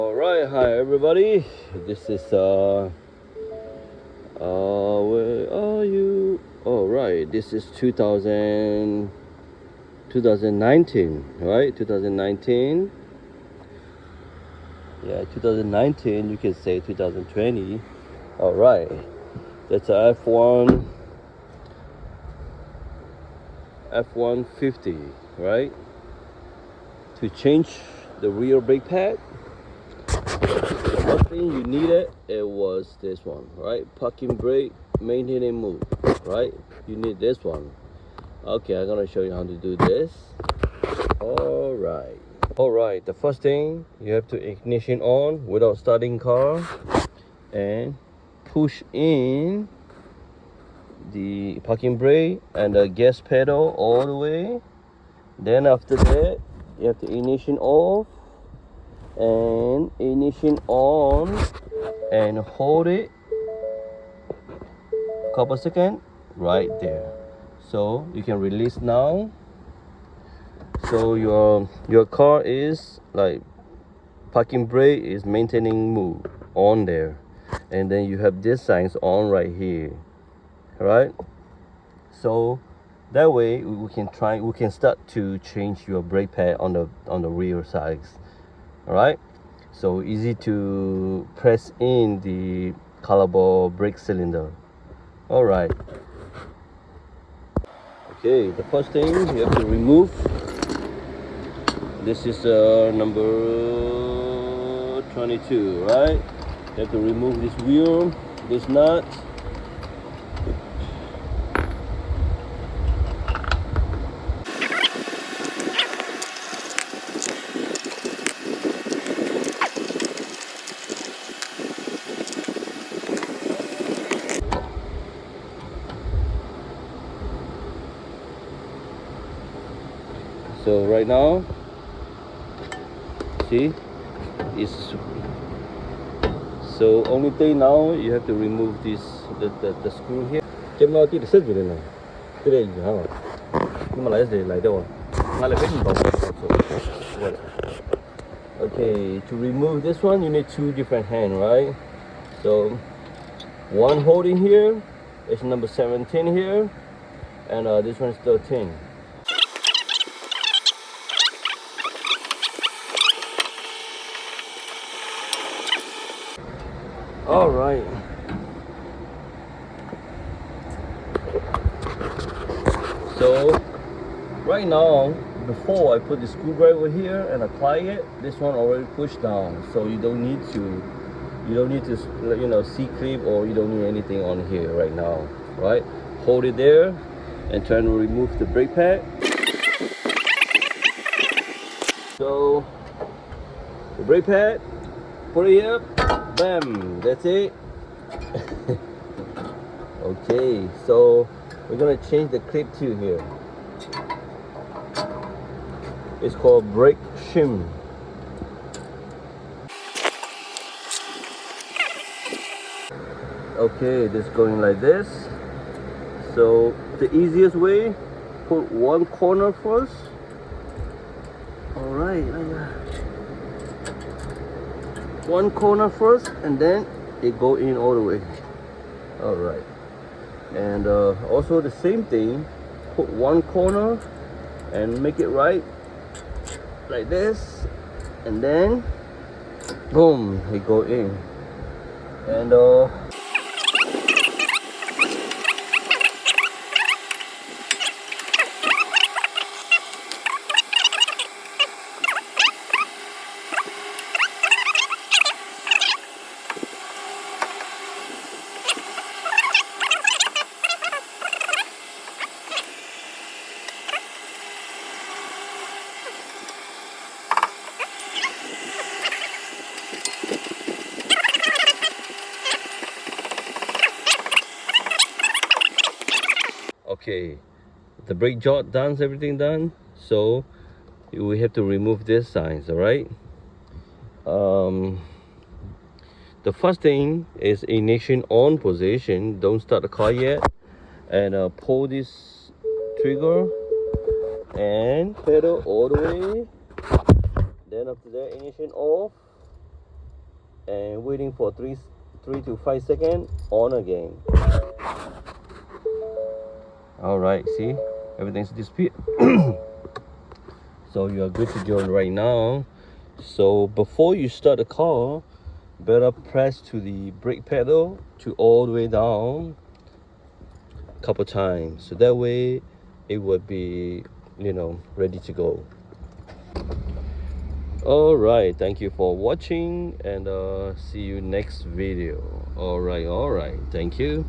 Alright, hi everybody. This is where are you? Alright, this is 2019, right? 2019. Yeah, 2019, you can say 2020. Alright, that's a F150, right? To change the rear brake pad, the first thing you needed, it was this one, right? Parking brake, maintain and move, right? You need this one. Okay, I'm gonna show you how to do this. Alright, the first thing, you have to ignition on without starting car and push in the parking brake and the gas pedal all the way. Then after that, you have to ignition off and ignition on and hold it a couple seconds right there, so you can release now. So your car is like parking brake is maintaining move on there, and then you have this signs on right here, right? So that way we can start to change your brake pad on the rear sides. All right, so easy to press in the caliber brake cylinder. All right, okay, the first thing you have to remove, this is number 22, right? You have to remove this wheel, this nut. So right now, see, it's so only thing now you have to remove this the screw here. Chém nó tí để xếp về này, cái đây hả? Nhưng mà lấy gì lấy đâu? Ngay là cái gì bảo. Okay, to remove this one, you need two different hands, right? So one holding here is number 17 here, and this one is 13. All right. So right now, before I put the screwdriver here and apply it, this one already pushed down, so you don't need to C-clip, or you don't need anything on here right now, right? Hold it there and try to remove the brake pad. So the brake pad, put it here, bam, that's it. Okay, so we're gonna change the clip too here. It's called brake shim. Okay, this going like this. So the easiest way, put one corner first. All right, one corner first, and then it go in all the way. All right, and also the same thing, put one corner and make it right like this, and then boom, it go in. And okay, the brake job done, everything done, so we have to remove these signs. All right, the first thing is ignition on position. Don't start the car yet, and pull this trigger and pedal all the way. Then after that, ignition off and waiting for 3 to 5 seconds, on again. All right, see, everything's disappeared. So you are good to go right now. So before you start the car, better press to the brake pedal to all the way down a couple times, so that way it would be, you know, ready to go. All right, thank you for watching, and see you next video. All right, thank you.